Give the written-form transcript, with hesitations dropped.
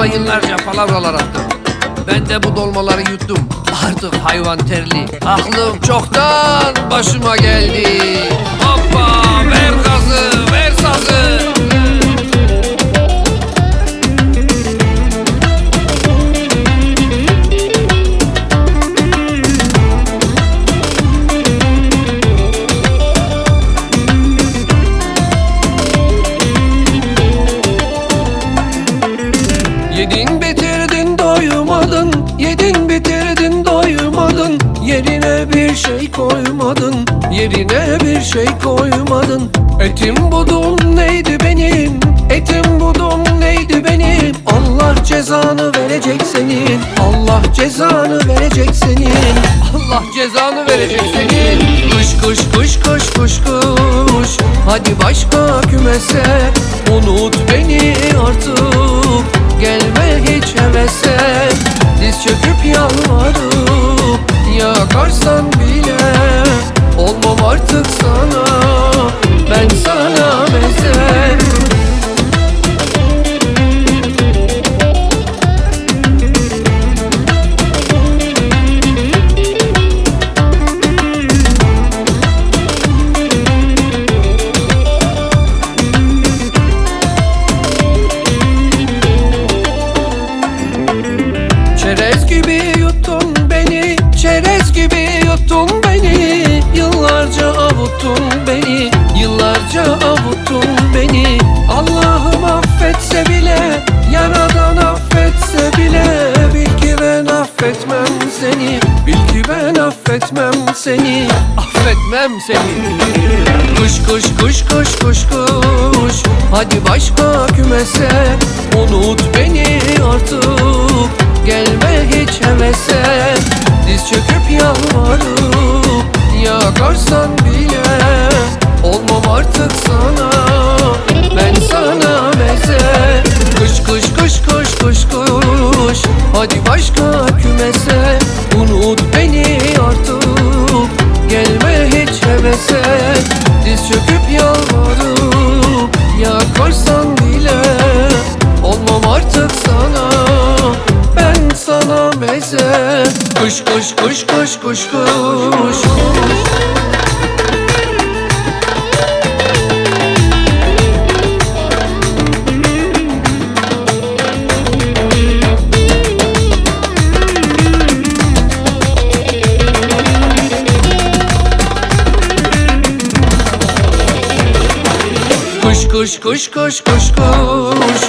bana yıllarca palavralar attın. Ben de bu dolmaları yuttum. Artık hayvan terli. Aklım çoktan başıma geldi. Hoppa, ver gazı, ver sazı. Yedin bitirdin doymadın, yedin bitirdin doymadın. Yerine bir şey koymadın, yerine bir şey koymadın. Etim budum neydi benim, etim budum neydi benim. Allah cezanı verecek senin, Allah cezanı verecek senin, Allah cezanı verecek senin. Kuş kuş kuş kuş kuş kuş, hadi başka kümese. Unut beni artık, gelme hiç hevese. Diz çöküp yalvarıp yakarsan bile olmam artık sana, ben sana meze. Çerez gibi yuttun beni, çerez gibi yuttun beni. Yıllarca avuttun beni, yıllarca avuttun beni. Allah'ım affetse bile, Yaradan affetse bile. Bil ki ben affetmem seni, bil ki ben affetmem seni, affetmem seni. Kuş kuş kuş kuş kuş kuş, hadi başka kümese. Unut beni artık, gelme hiç hevese. Diz çöküp yalvarıp yakarsan bile olmam artık sana, ben sana meze. Kuş kuş kuş kuş kuş kuş, hadi başka kümese. Unut beni artık, gelme hiç hevese. Diz çöküp yalvarıp yakarsan bile olmam artık sana, ben sana meze. Kuş kuş kuş kuş kuş kuş. Kuş kuş kuş kuş kuş kuş. Kuş kuş kuş kuş kuş kuş.